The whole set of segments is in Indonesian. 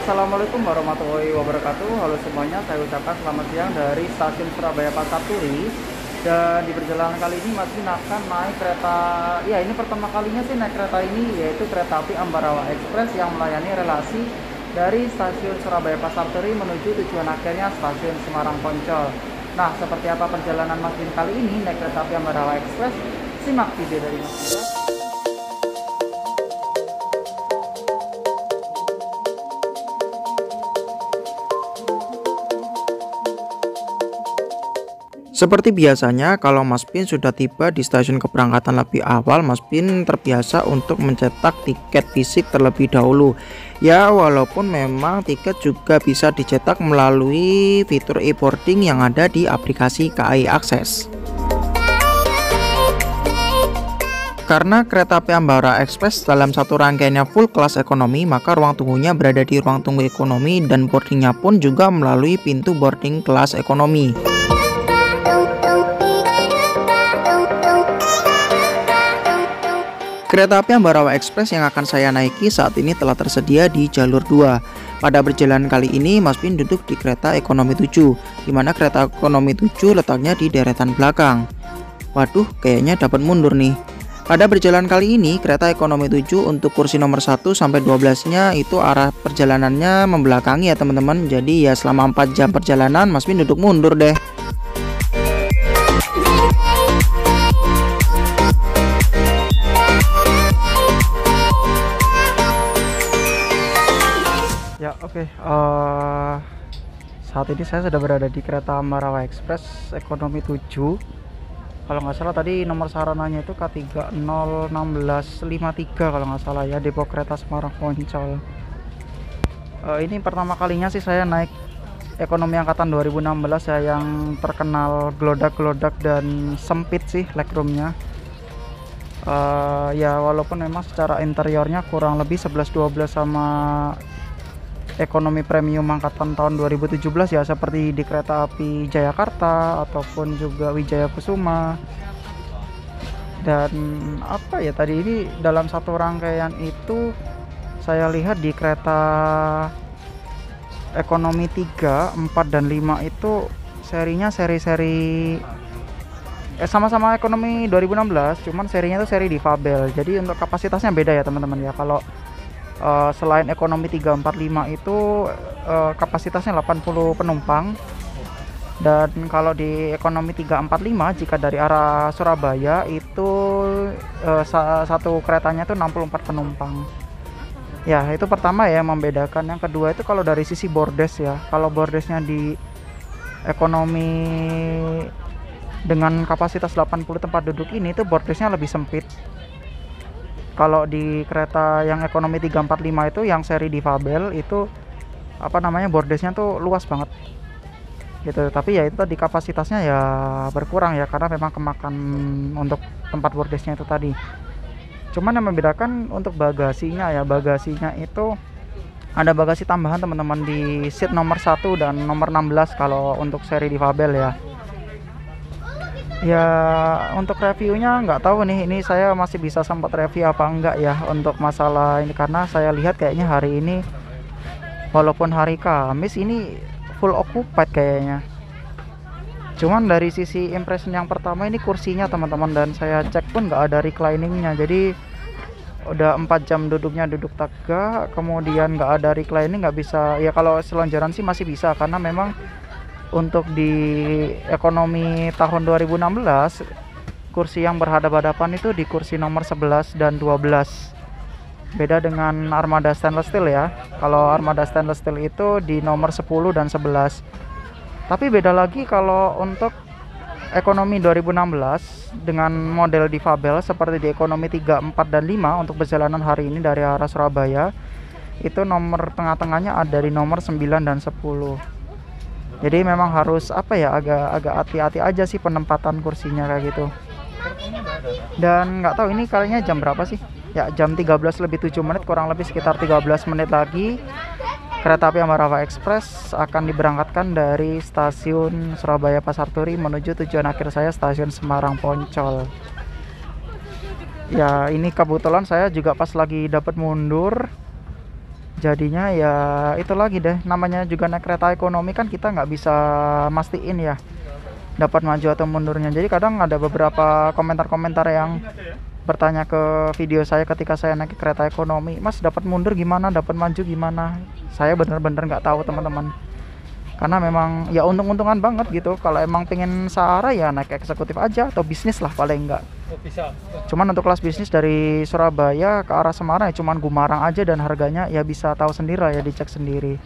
Assalamualaikum warahmatullahi wabarakatuh. Halo semuanya, saya ucapkan selamat siang dari stasiun Surabaya Pasar Turi. Dan di perjalanan kali ini Mas Bin akan naik kereta. Ya, ini pertama kalinya sih naik kereta ini, yaitu kereta api Ambarawa Express yang melayani relasi dari stasiun Surabaya Pasar Turi menuju tujuan akhirnya stasiun Semarang Poncol. Nah, seperti apa perjalanan Mas Bin kali ini naik kereta api Ambarawa Express? Simak video dari Mas Bin. Seperti biasanya, kalau Mas Bin sudah tiba di stasiun keberangkatan lebih awal, Mas Bin terbiasa untuk mencetak tiket fisik terlebih dahulu. Ya, walaupun memang tiket juga bisa dicetak melalui fitur e-boarding yang ada di aplikasi KAI Akses. Karena kereta api Ambarawa Express dalam satu rangkaiannya full kelas ekonomi, maka ruang tunggunya berada di ruang tunggu ekonomi dan boardingnya pun juga melalui pintu boarding kelas ekonomi. Kereta api Ambarawa Express yang akan saya naiki saat ini telah tersedia di jalur 2. Pada perjalanan kali ini, Mas Bin duduk di kereta ekonomi 7, di mana kereta ekonomi 7 letaknya di deretan belakang. Waduh, kayaknya dapat mundur nih. Pada perjalanan kali ini, kereta ekonomi 7 untuk kursi nomor 1 sampai 12-nya itu arah perjalanannya membelakangi ya teman-teman. Jadi ya selama 4 jam perjalanan, Mas Bin duduk mundur deh. Ya, oke. Saat ini saya sudah berada di kereta Ambarawa Express ekonomi 7. Kalau nggak salah tadi nomor sarananya itu K301653 kalau nggak salah ya, depo kereta Semarang Poncol. Ini pertama kalinya sih saya naik ekonomi angkatan 2016 ya, yang terkenal gelodak-gelodak dan sempit sih legroomnya. Ya walaupun memang secara interiornya kurang lebih 11-12 sama ekonomi premium angkatan tahun 2017 ya, seperti di kereta api Jayakarta ataupun juga Wijaya Kusuma. Dan apa ya, tadi ini dalam satu rangkaian itu saya lihat di kereta ekonomi 3, 4 dan 5 itu serinya seri-seri sama-sama ekonomi 2016, cuman serinya itu seri difabel. Jadi untuk kapasitasnya beda ya teman-teman ya. Kalau selain ekonomi 345 itu kapasitasnya 80 penumpang, dan kalau di ekonomi 345 jika dari arah Surabaya itu satu keretanya itu 64 penumpang. Ya, itu pertama ya membedakan. Yang kedua itu kalau dari sisi bordes ya, kalau bordesnya di ekonomi dengan kapasitas 80 tempat duduk ini itu bordesnya lebih sempit. Kalau di kereta yang ekonomi 345 itu yang seri difabel itu bordesnya tuh luas banget gitu. Tapi ya itu tadi kapasitasnya ya berkurang ya, karena memang kemakan untuk tempat bordesnya itu tadi. Cuman yang membedakan untuk bagasinya ya, bagasinya itu ada bagasi tambahan teman-teman di seat nomor 1 dan nomor 16 kalau untuk seri difabel ya. Ya untuk reviewnya nggak tahu nih, ini saya masih bisa sempat review apa enggak ya untuk masalah ini, karena saya lihat kayaknya hari ini walaupun hari Kamis ini full occupied kayaknya. Cuman dari sisi impression yang pertama ini kursinya teman-teman, dan saya cek pun nggak ada recliningnya. Jadi udah 4 jam duduknya duduk tegak, kemudian nggak ada reclining, nggak bisa ya. Kalau selonjoran sih masih bisa, karena memang untuk di ekonomi tahun 2016 kursi yang berhadapan-hadapan itu di kursi nomor 11 dan 12. Beda dengan armada stainless steel ya. Kalau armada stainless steel itu di nomor 10 dan 11. Tapi beda lagi kalau untuk ekonomi 2016 dengan model difabel seperti di ekonomi 3, 4 dan 5 untuk perjalanan hari ini dari arah Surabaya. Itu nomor tengah-tengahnya ada di nomor 9 dan 10. Jadi memang harus agak hati-hati aja sih penempatan kursinya kayak gitu. Dan nggak tahu ini kalinya jam berapa sih? Ya jam 13 lebih 7 menit, kurang lebih sekitar 13 menit lagi kereta api Ambarawa Express akan diberangkatkan dari stasiun Surabaya Pasar Turi menuju tujuan akhir saya, stasiun Semarang Poncol. Ya ini kebetulan saya juga pas lagi dapat mundur Jadinya ya itu lagi deh, namanya juga naik kereta ekonomi kan kita nggak bisa mastiin ya dapat maju atau mundurnya. Jadi kadang ada beberapa komentar-komentar yang bertanya ke video saya ketika saya naik kereta ekonomi, Mas dapat mundur gimana, dapat maju gimana. Saya bener-bener nggak tahu teman-teman, karena memang ya untung-untungan banget gitu. Kalau emang pengen searah ya naik eksekutif aja atau bisnis lah paling enggak. Cuman untuk kelas bisnis dari Surabaya ke arah Semarang ya cuman Gumarang aja, dan harganya ya bisa tahu sendiri lah ya, dicek sendiri.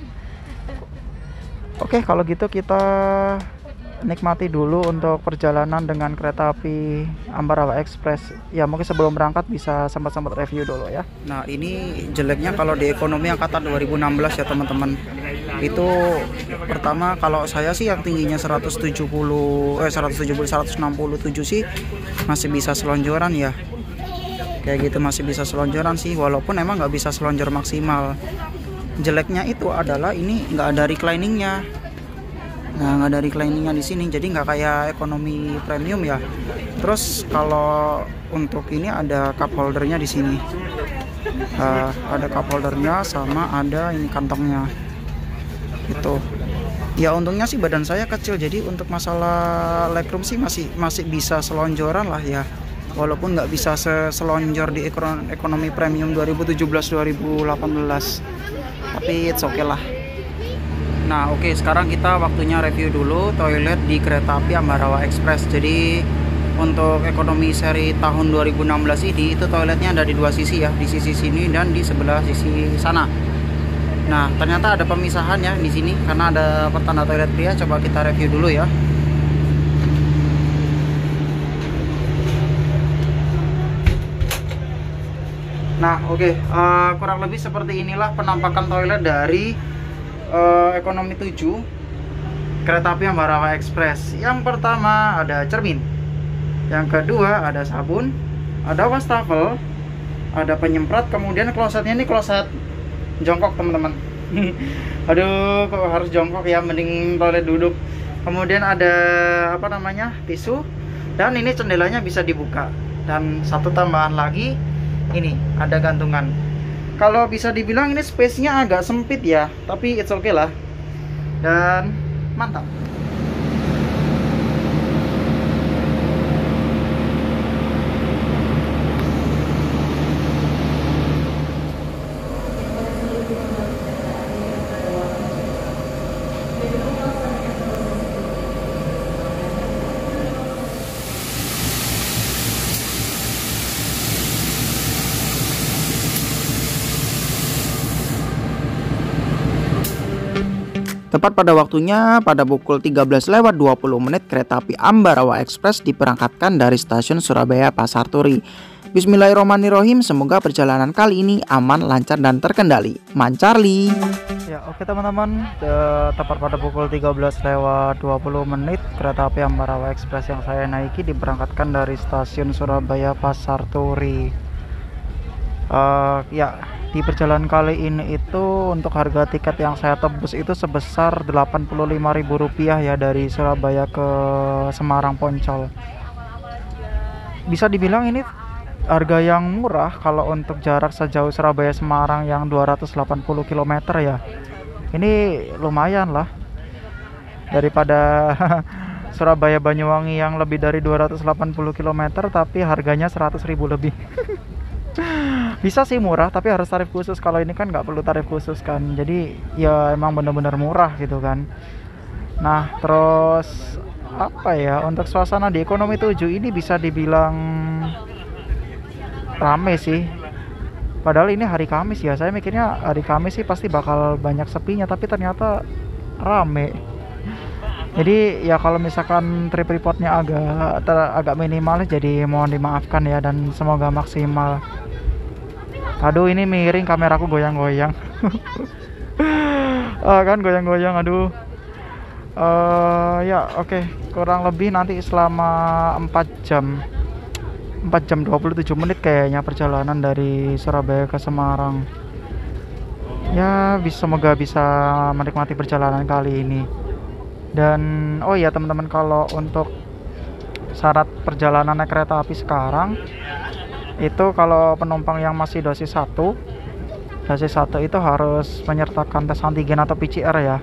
Oke, kalau gitu kita nikmati dulu untuk perjalanan dengan kereta api Ambarawa Express. Ya mungkin sebelum berangkat bisa sempat review dulu ya. Nah ini jeleknya kalau di ekonomi angkatan 2016 ya teman-teman. Itu pertama kalau saya sih yang tingginya 167 167 sih masih bisa selonjoran ya. Kayak gitu masih bisa selonjoran sih, walaupun emang nggak bisa selonjor maksimal. Jeleknya itu adalah ini nggak ada recliningnya. Nah, nggak ada recliningnya di sini, jadi nggak kayak ekonomi premium ya. Terus kalau untuk ini ada cup holdernya di sini, ada cup holdernya sama ada ini kantongnya. Itu. Ya untungnya sih badan saya kecil, jadi untuk masalah legroom sih masih bisa selonjoran lah ya. Walaupun nggak bisa selonjor di ekonomi premium 2017-2018, tapi it's okay lah. Nah oke, sekarang kita waktunya review dulu toilet di kereta api Ambarawa Express. Jadi untuk ekonomi seri tahun 2016 ini itu toiletnya ada di dua sisi ya, di sisi sini dan di sebelah sisi sana. Nah ternyata ada pemisahan ya di sini karena ada pertanda toilet pria. Coba kita review dulu ya. Nah oke, kurang lebih seperti inilah penampakan toilet dari ekonomi 7 kereta api Ambarawa Express. Yang pertama ada cermin, yang kedua ada sabun, ada wastafel, ada penyemprot, kemudian klosetnya ini kloset jongkok teman-teman. Aduh kok harus jongkok ya, mending toilet duduk. Kemudian ada apa namanya, tisu, dan ini jendelanya bisa dibuka. Dan satu tambahan lagi, ini ada gantungan. Kalau bisa dibilang ini space-nya agak sempit ya, tapi it's okay lah. Dan mantap. Tepat pada waktunya, pada pukul 13:20 kereta api Ambarawa Express diberangkatkan dari stasiun Surabaya Pasar Turi. Bismillahirrahmanirrahim, semoga perjalanan kali ini aman, lancar, dan terkendali. Mancarli. Ya oke teman-teman, tepat pada pukul 13:20 kereta api Ambarawa Express yang saya naiki diberangkatkan dari stasiun Surabaya Pasar Turi. Ya di perjalanan kali ini itu untuk harga tiket yang saya tebus itu sebesar Rp85.000 ya, dari Surabaya ke Semarang Poncol. Bisa dibilang ini harga yang murah kalau untuk jarak sejauh Surabaya Semarang yang 280 km ya. Ini lumayan lah daripada Surabaya Banyuwangi yang lebih dari 280 km tapi harganya 100.000 lebih. Bisa sih murah, tapi harus tarif khusus. Kalau ini kan nggak perlu tarif khusus kan, jadi ya emang bener-bener murah gitu kan. Nah terus apa ya, untuk suasana di ekonomi 7 ini bisa dibilang rame sih. Padahal ini hari Kamis ya, saya mikirnya hari Kamis sih pasti bakal banyak sepinya, tapi ternyata rame. Jadi ya kalau misalkan trip reportnya agak minimalis, jadi mohon dimaafkan ya, dan semoga maksimal. Aduh ini miring, kameraku goyang-goyang. Kan goyang-goyang, aduh. Ya oke, kurang lebih nanti selama 4 jam 27 menit kayaknya perjalanan dari Surabaya ke Semarang. Ya semoga bisa menikmati perjalanan kali ini. Dan oh ya teman-teman, kalau untuk syarat perjalanan naik kereta api sekarang itu, kalau penumpang yang masih dosis 1 dosis 1 itu harus menyertakan tes antigen atau PCR ya.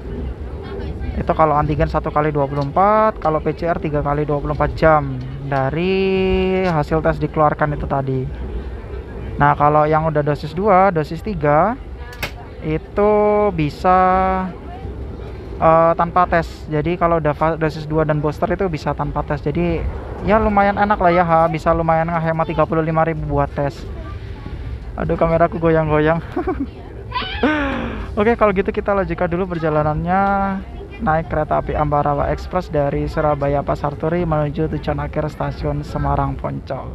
Itu kalau antigen 1 kali 24, kalau PCR 3 kali 24 jam dari hasil tes dikeluarkan itu tadi. Nah, kalau yang udah dosis 2, dosis 3 itu bisa tanpa tes. Jadi kalau udah dosis 2 dan booster itu bisa tanpa tes. Jadi ya lumayan enak lah ya, bisa lumayan ngehemat 35.000 buat tes. Aduh, kameraku goyang-goyang. Oke, kalau gitu kita lanjutkan dulu perjalanannya naik kereta api Ambarawa Express dari Surabaya Pasar Turi menuju tujuan akhir stasiun Semarang Poncol.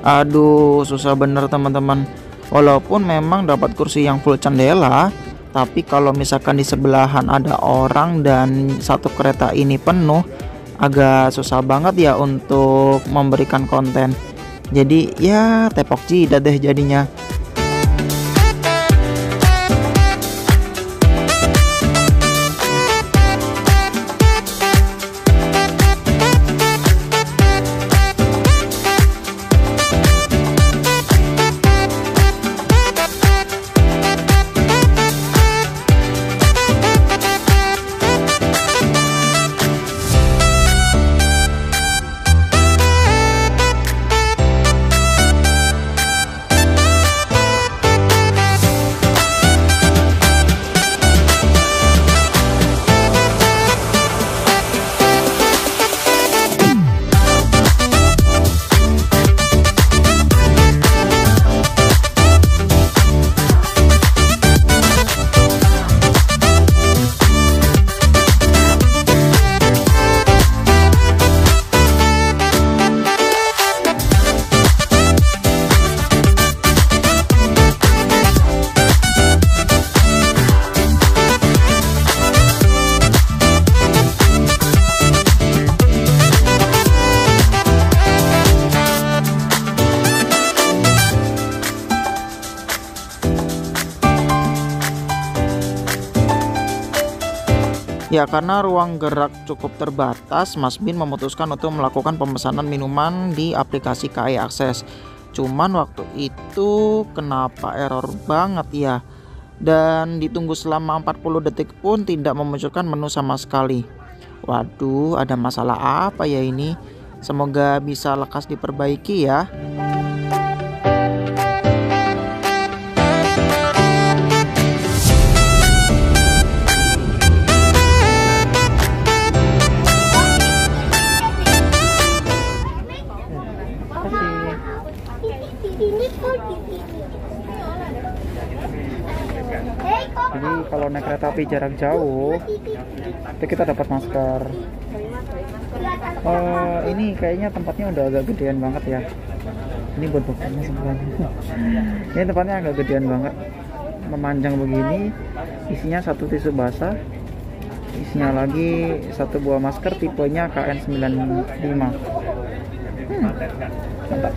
Aduh, susah bener teman-teman. Walaupun memang dapat kursi yang full candela, tapi kalau misalkan di sebelahan ada orang dan satu kereta ini penuh, agak susah banget ya untuk memberikan konten. Jadi ya tepok jidat deh jadinya. Ya, karena ruang gerak cukup terbatas, Mas Bin memutuskan untuk melakukan pemesanan minuman di aplikasi KAI Akses. Cuman waktu itu kenapa error banget ya, dan ditunggu selama 40 detik pun tidak memunculkan menu sama sekali. Waduh, ada masalah apa ya ini? Semoga bisa lekas diperbaiki ya. Jadi kalau naik kereta api jarak jauh itu kita dapat masker. Ini kayaknya tempatnya udah agak gedean banget ya. Ini buat bukanya sebenarnya. Ini tempatnya agak gedean banget, memanjang begini. Isinya satu tisu basah, isinya lagi satu buah masker tipenya KN95. Mantap.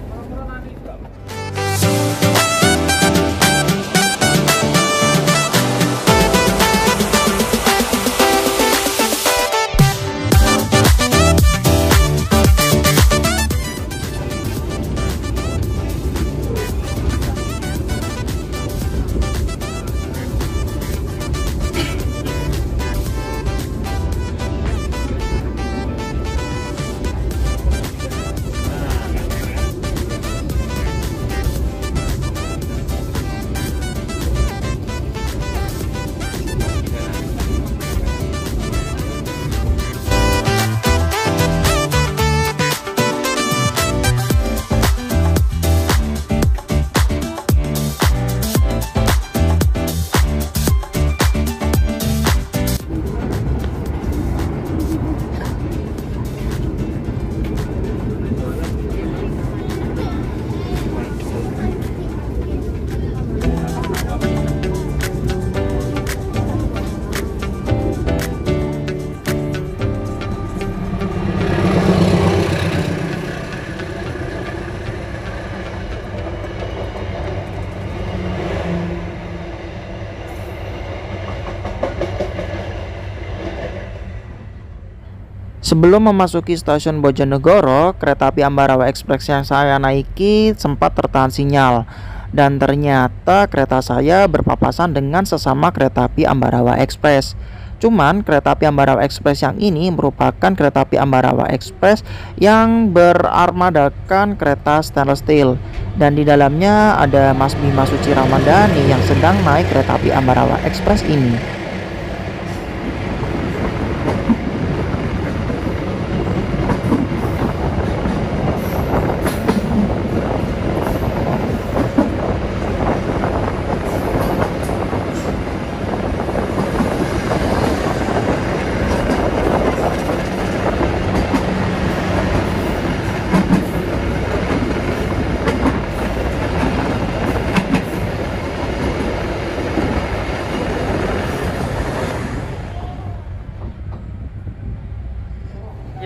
Sebelum memasuki stasiun Bojonegoro, kereta api Ambarawa Express yang saya naiki sempat tertahan sinyal. Dan ternyata kereta saya berpapasan dengan sesama kereta api Ambarawa Express. Cuman kereta api Ambarawa Express yang ini merupakan kereta api Ambarawa Express yang berarmadakan kereta stainless steel. Dan di dalamnya ada Mas Bima Suci Ramadhani yang sedang naik kereta api Ambarawa Express ini.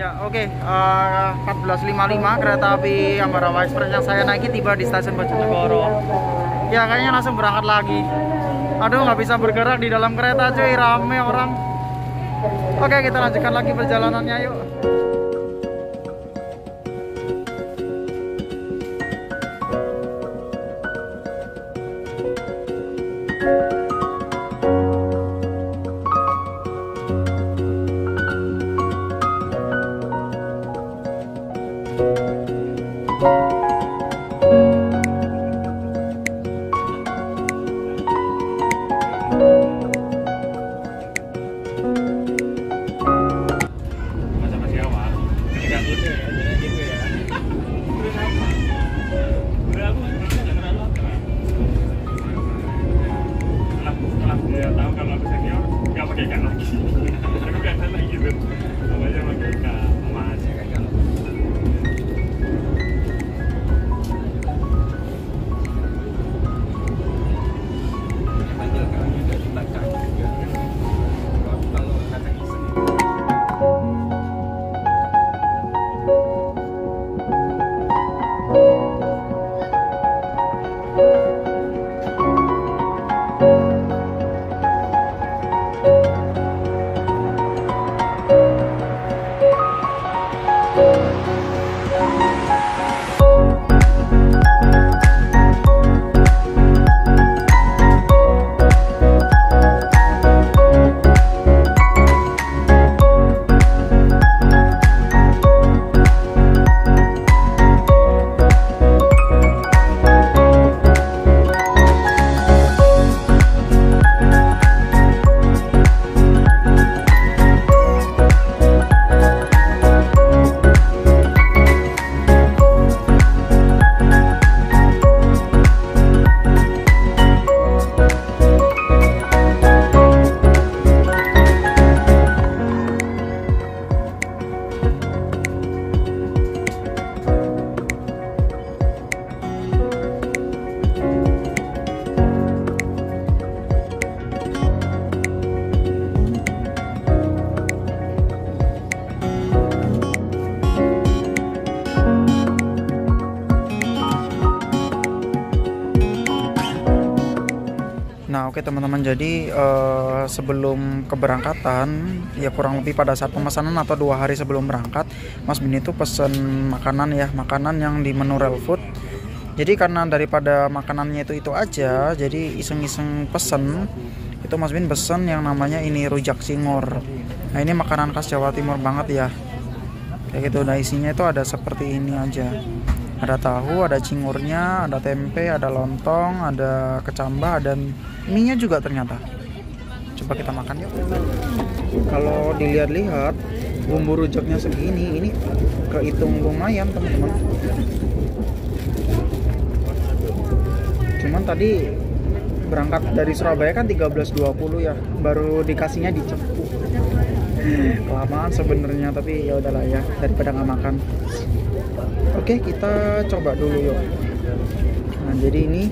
Ya, oke. 14.55 kereta api Ambarawa Express yang saya naiki tiba di stasiun Bojonegoro. Ya, kayaknya langsung berangkat lagi. Aduh, nggak bisa bergerak di dalam kereta, cuy. Rame orang. Oke, kita lanjutkan lagi perjalanannya, yuk. Nah, oke teman-teman, jadi sebelum keberangkatan, ya kurang lebih pada saat pemesanan atau 2 hari sebelum berangkat, Mas Bin itu pesen makanan ya, makanan yang di menu real food. Jadi karena daripada makanannya itu aja, jadi iseng-iseng pesen, itu Mas Bin pesen yang namanya ini rujak cingur. Nah, ini makanan khas Jawa Timur banget ya, kayak gitu. Nah, isinya itu ada seperti ini aja. Ada tahu, ada cingurnya, ada tempe, ada lontong, ada kecambah, dan mie-nya juga ternyata. Coba kita makan yuk. Kalau dilihat-lihat bumbu rujaknya segini, ini kehitung lumayan teman-teman. Cuman tadi berangkat dari Surabaya kan 13.20 ya, baru dikasihnya di Cepu. Kelamaan sebenarnya, tapi ya udahlah ya, daripada nggak makan. Oke, kita coba dulu yuk. Nah, jadi ini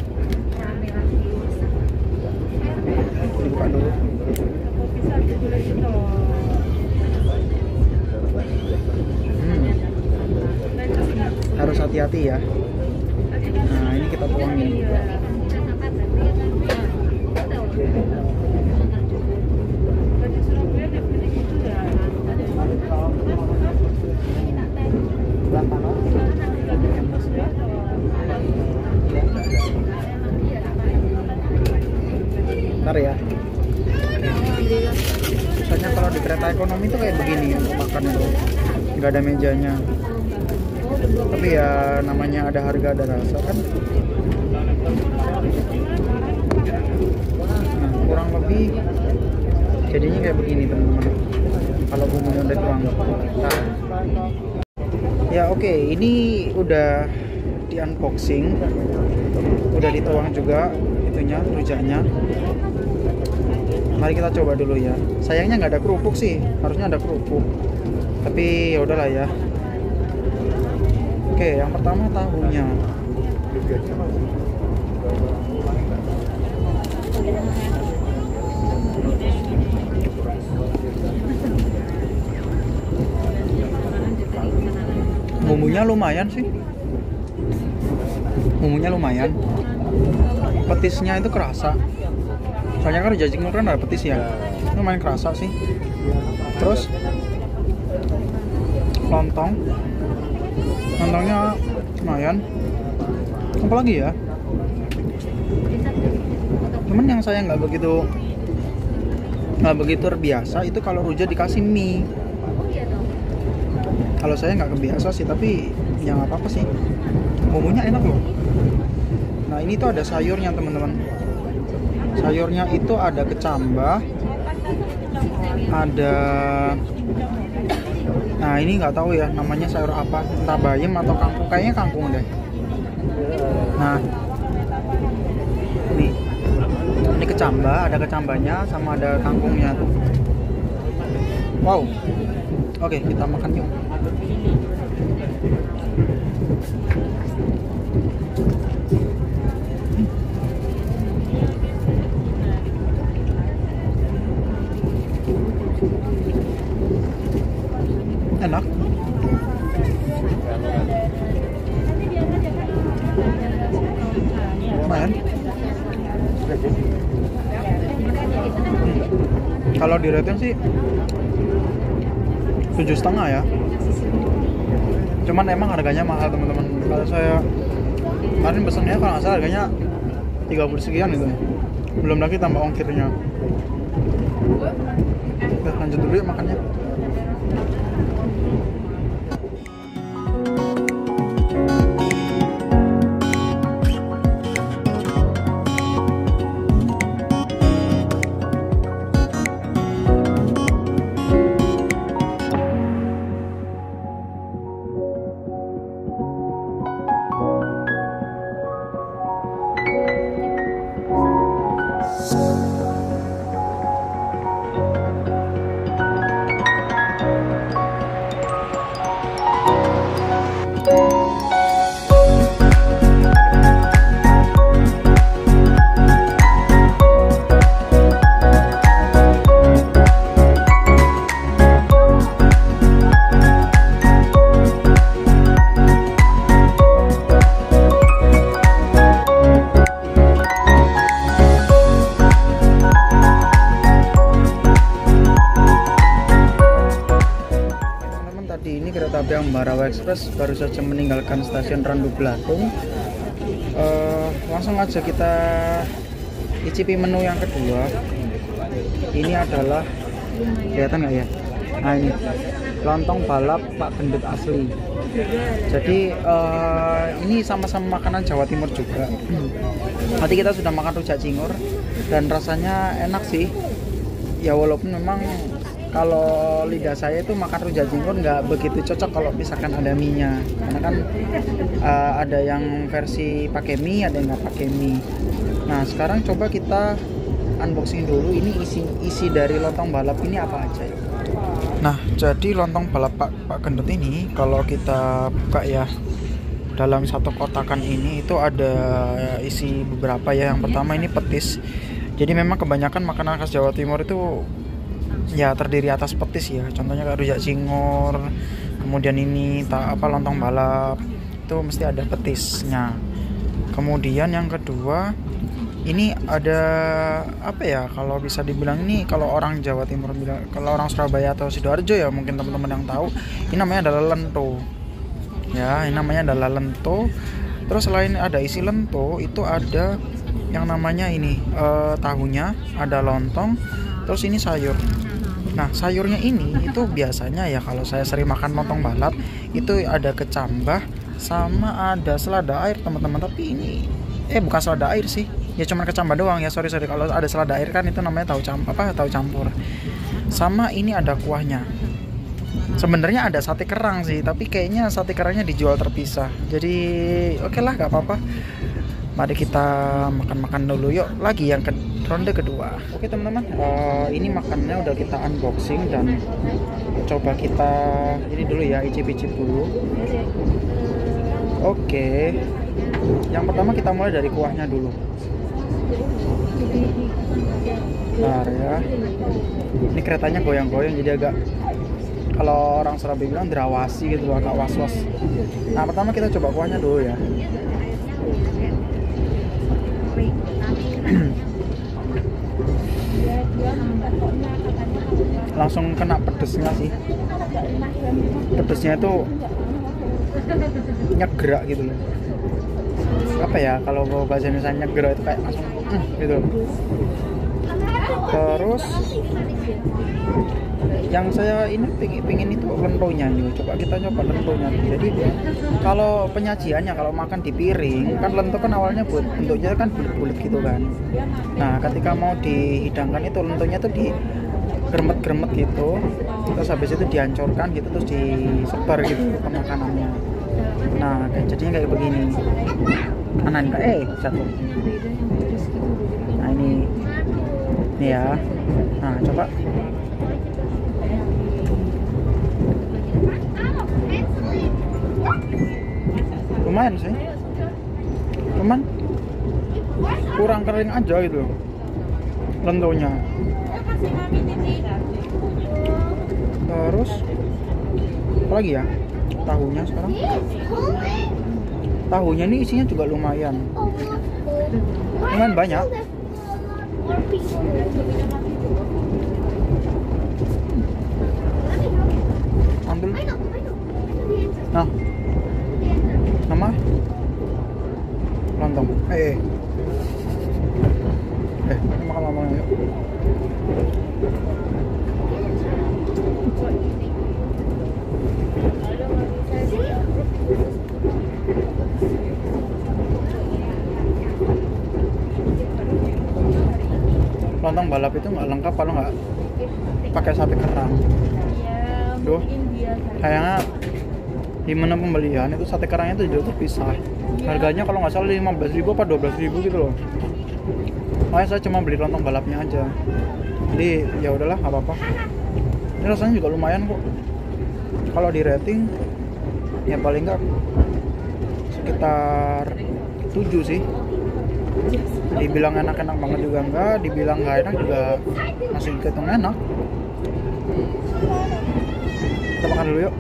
dibuka dulu. Harus hati-hati ya. Nah, ini kita tuangin. kalau di kereta ekonomi itu kayak begini untuk makan itu, nggak ada mejanya. Tapi ya namanya ada harga ada rasa kan. Nah, kurang lebih jadinya kayak begini teman-teman. Kalau bumbunya udah tuang. Nah, ya oke, ini udah di unboxing, udah dituang juga itunya, rujaknya. Mari kita coba dulu ya. Sayangnya nggak ada kerupuk sih, harusnya ada kerupuk. Tapi ya udahlah ya. Oke, yang pertama tahunya. Bumbunya lumayan sih. Bumbunya lumayan. Petisnya itu kerasa. Soalnya kan rujak cingur kan ada petis ya. Lumayan kerasa sih. Terus lontongnya lumayan. Apa lagi ya? Cuman yang saya nggak begitu terbiasa itu kalau rujak dikasih mie. Kalau saya nggak kebiasa sih, tapi ya nggak apa-apa sih. Bumbunya enak loh. Nah ini tuh ada sayurnya teman-teman. Sayurnya itu ada kecambah, ada, nah ini nggak tahu ya namanya sayur apa, entah bayam atau kangkung, kayaknya kangkung deh. Nah ini kecambah, ada kecambahnya sama ada kangkungnya tuh. Wow, oke kita makan yuk. Enak. Lumayan. Kalau di rating sih 7,5 ya. Cuman emang harganya mahal teman-teman. Kalau saya kemarin pesennya kalau nggak salah harganya 30 sekian gitu. Belum lagi tambah ongkirnya. Oke, lanjut dulu yuk makannya. Kereta api Ambarawa Express baru saja meninggalkan stasiun Randu Belatung. Langsung aja kita icipi menu yang kedua. Ini adalah, kelihatan nggak ya? Nah ini lontong balap Pak Gendut asli. Jadi ini sama-sama makanan Jawa Timur juga. Nanti kita sudah makan rujak cingur dan rasanya enak sih. Ya walaupun memang kalau lidah saya itu makan rujak cingur nggak begitu cocok kalau misalkan ada mie-nya, karena kan ada yang versi pakai mie, ada yang nggak pakai mie. Nah sekarang coba kita unboxing dulu ini isi dari lontong balap ini apa aja. Nah jadi lontong balap Pak Gendut ini kalau kita buka ya, dalam satu kotakan ini itu ada isi beberapa ya. Yang pertama ini petis. Jadi memang kebanyakan makanan khas Jawa Timur itu ya terdiri atas petis ya, contohnya kayak rujak cingur, kemudian ini lontong balap itu mesti ada petisnya. Kemudian yang kedua ini ada apa ya, kalau bisa dibilang ini kalau orang Jawa Timur bilang, kalau orang Surabaya atau Sidoarjo ya mungkin teman-teman yang tahu, ini namanya adalah lento ya, ini namanya adalah lento. Terus selain ada isi lento itu ada yang namanya ini tahunya, ada lontong, terus ini sayur. Nah, sayurnya ini itu biasanya ya kalau saya sering makan lontong balap itu ada kecambah sama ada selada air teman-teman. Tapi ini bukan selada air sih, ya cuman kecambah doang ya. Sorry kalau ada selada air kan itu namanya tahu campur. Sama ini ada kuahnya. Sebenarnya ada sate kerang sih, tapi kayaknya sate kerangnya dijual terpisah. Jadi oke lah, gak apa-apa. Mari kita makan-makan dulu yuk. Lagi yang ronde kedua. Oke teman-teman, ini makannya udah kita unboxing dan coba kita ini dulu ya, icip-icip dulu. Oke, yang pertama kita mulai dari kuahnya dulu. Bentar ya, ini keretanya goyang-goyang jadi agak, kalau orang Surabaya bilang derawasi gitu, agak was-was. Nah, pertama kita coba kuahnya dulu ya. Langsung kena pedesnya sih. Pedesnya itu nyegerak gitu loh. Apa ya, kalau bahasa Indonesia nyegerak itu kayak langsung gitu. Terus yang saya ini pingin itu lentonya nih. Coba kita coba lentonya. Jadi kalau penyajiannya, kalau makan di piring kan lento kan awalnya bentuknya kan bulat-bulat gitu kan. Nah, ketika mau dihidangkan itu lentonya tuh di gremet-gremet gitu, terus habis itu dihancurkan gitu, terus disebar gitu ke makanannya. Nah, jadinya kayak begini. Mana nih? Satu. Nah, ini ya. Nah, coba. Lumayan sih, cuman kurang kering aja gitu lentonya. Terus apa lagi ya, tahunya sekarang. Tahunya ini isinya juga lumayan banyak. Ambil. Nah, nama lontong. Makan yuk. Lontong balap itu nggak lengkap kalau nggak pakai sate kerang. Duh, kayaknya di mana pembelian itu sate kerangnya itu jual terpisah. Harganya kalau nggak salah 15.000 apa 12.000 gitu loh. Makanya saya cuma beli lontong balapnya aja. Jadi ya udahlah, nggak apa-apa. Ini rasanya juga lumayan kok. Kalau di rating ya paling nggak sekitar 7 sih. Dibilang enak-enak banget juga enggak, dibilang nggak enak juga masih kehitung enak. Kita makan dulu yuk.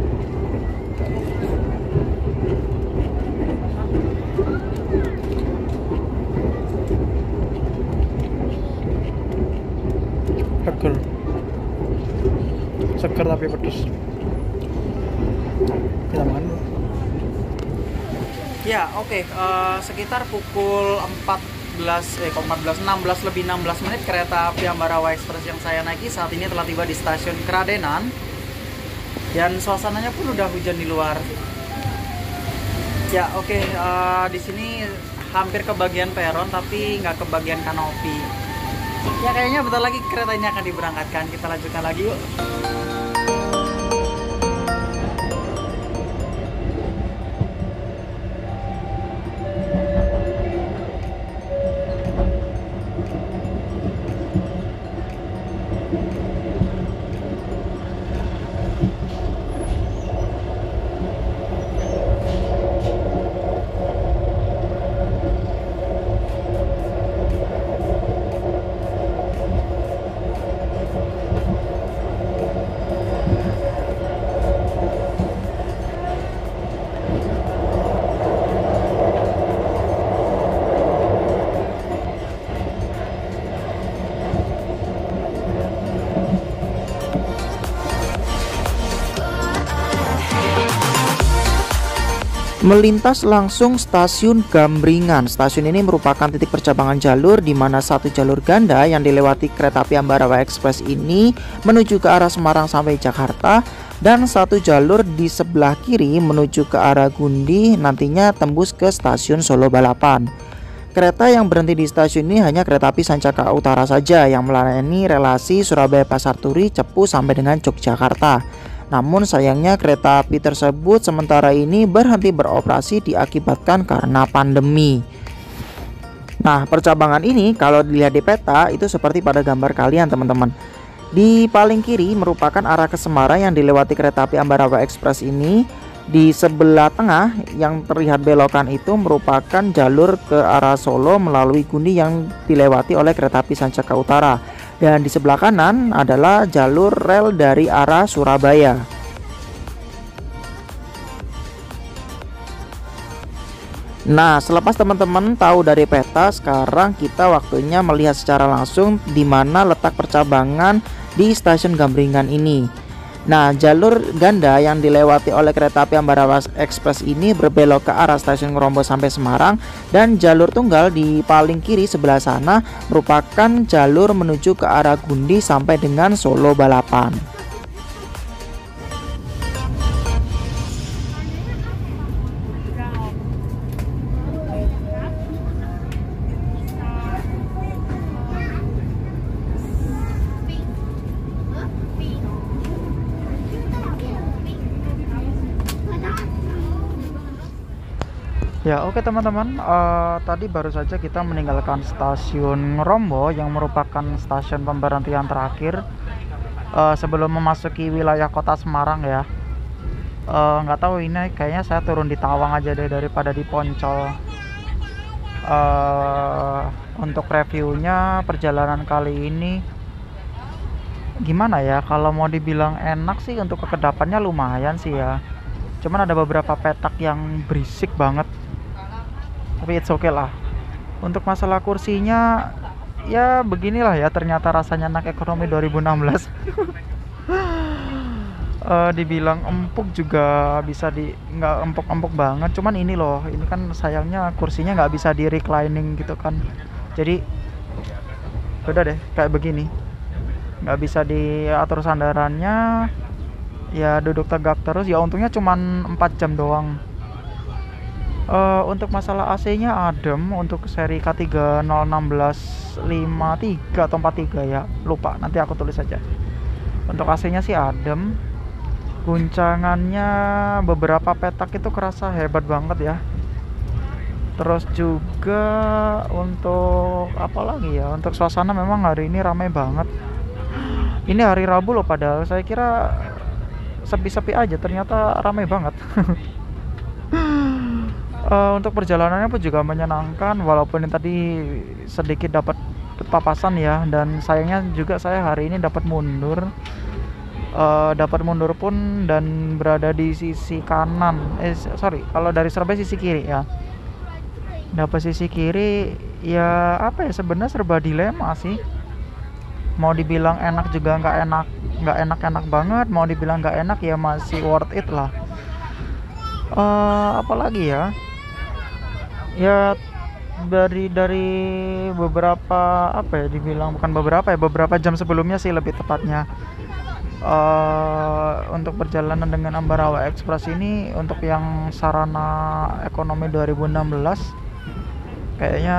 Seger tapi pedes. Kita makan dulu. Ya, oke. Sekitar pukul 16 lebih 16 menit kereta api Ambarawa Express yang saya naiki saat ini telah tiba di stasiun Kradenan. Dan suasananya pun udah hujan di luar. Ya, oke. Di sini hampir ke bagian peron tapi nggak ke bagian kanopi. Ya, kayaknya bentar lagi kereta ini akan diberangkatkan. Kita lanjutkan lagi yuk. melintas langsung stasiun Gambringan. Stasiun ini merupakan titik percabangan jalur di mana satu jalur ganda yang dilewati kereta api Ambarawa Express ini menuju ke arah Semarang sampai Jakarta, dan satu jalur di sebelah kiri menuju ke arah Gundi, nantinya tembus ke stasiun Solo Balapan. Kereta yang berhenti di stasiun ini hanya kereta api Sancaka Utara saja yang melayani relasi Surabaya Pasar Turi, Cepu sampai dengan Yogyakarta. Namun sayangnya kereta api tersebut sementara ini berhenti beroperasi diakibatkan karena pandemi. Nah, percabangan ini kalau dilihat di peta itu seperti pada gambar kalian teman-teman. Di paling kiri merupakan arah ke Semarang yang dilewati kereta api Ambarawa Express ini. Di sebelah tengah yang terlihat belokan itu merupakan jalur ke arah Solo melalui Gundi yang dilewati oleh kereta api Sancaka Utara. Dan di sebelah kanan adalah jalur rel dari arah Surabaya. Nah, selepas teman-teman tahu dari peta, sekarang kita waktunya melihat secara langsung di mana letak percabangan di stasiun Gambringan ini. Nah, jalur ganda yang dilewati oleh kereta api Ambarawa Express ini berbelok ke arah stasiun Ngrombo sampai Semarang, dan jalur tunggal di paling kiri sebelah sana merupakan jalur menuju ke arah Gundi sampai dengan Solo Balapan. Ya, oke teman-teman, tadi baru saja kita meninggalkan stasiun Ngrombo yang merupakan stasiun pemberhentian terakhir sebelum memasuki wilayah kota Semarang ya. Nggak tahu, ini kayaknya saya turun di Tawang aja deh daripada di Poncol. Untuk reviewnya perjalanan kali ini gimana ya, kalau mau dibilang enak sih untuk kekedapannya lumayan sih ya. Cuman ada beberapa petak yang berisik banget, tapi it's okay lah. Untuk masalah kursinya ya beginilah ya, ternyata rasanya anak ekonomi 2016. Dibilang empuk juga bisa nggak empuk-empuk banget, cuman ini loh, ini kan sayangnya kursinya nggak bisa di reclining gitu kan, jadi udah deh kayak begini, nggak bisa diatur sandarannya, ya duduk tegak terus. Ya untungnya cuman 4 jam doang. Untuk masalah AC-nya adem, untuk seri K3 016 53 atau 43 ya, lupa, nanti aku tulis aja. Untuk AC-nya sih adem. Guncangannya beberapa petak itu kerasa hebat banget ya. Terus juga untuk apa lagi ya, untuk suasana memang hari ini ramai banget. Ini hari Rabu loh, padahal saya kira sepi-sepi aja, ternyata ramai banget. Untuk perjalanannya pun juga menyenangkan, walaupun ini tadi sedikit dapat papasan ya, dan sayangnya juga saya hari ini dapat mundur. Dapat mundur pun dan berada di sisi kanan. Kalau dari Surabaya sisi kiri ya. Dapat sisi kiri ya, apa ya, sebenarnya serba dilema sih. Mau dibilang enak juga nggak enak banget, mau dibilang nggak enak ya masih worth it lah. Apalagi ya, ya dari beberapa, apa ya dibilang, bukan beberapa jam sebelumnya sih lebih tepatnya, untuk perjalanan dengan Ambarawa Express ini, untuk yang sarana ekonomi 2016 kayaknya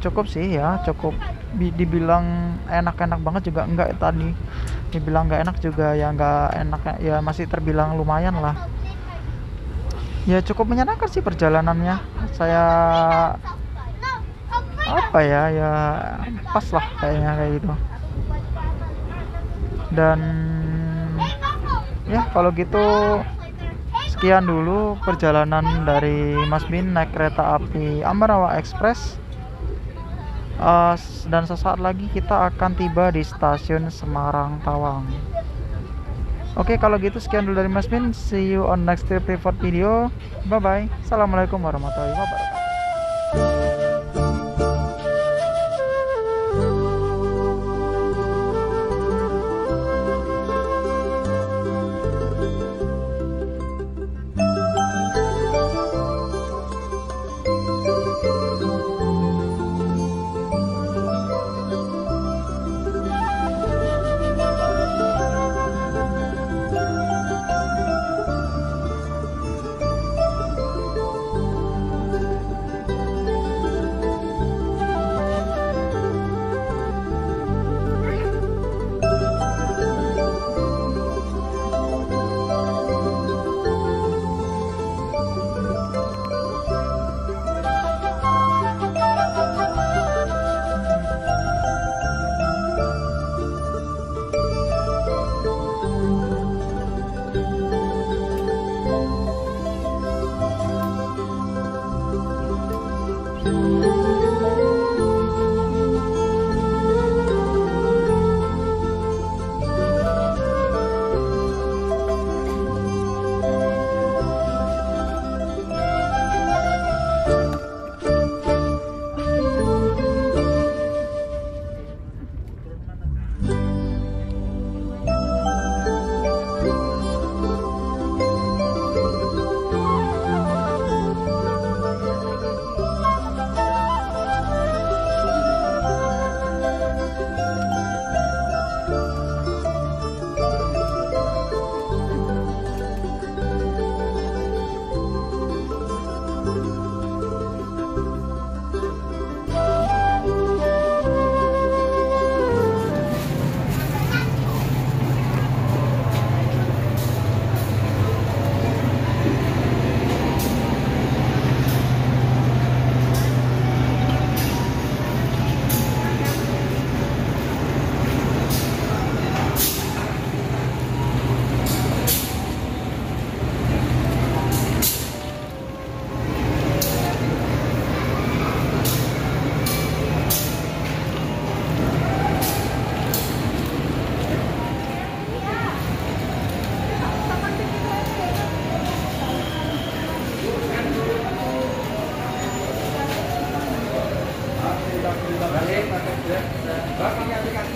cukup sih ya, cukup. Dibilang enak-enak banget juga enggak, tadi dibilang nggak enak juga ya nggak enak ya, masih terbilang lumayan lah ya, cukup menyenangkan sih perjalanannya. Saya apa ya, ya pas lah kayaknya kayak gitu. Dan ya kalau gitu sekian dulu perjalanan dari Mas Bin naik kereta api Ambarawa Express. Dan sesaat lagi kita akan tiba di stasiun Semarang Tawang. Oke, kalau gitu sekian dulu dari Mas Bin. See you on next trip report video. Bye bye. Assalamualaikum warahmatullahi wabarakatuh. Pakai aplikasi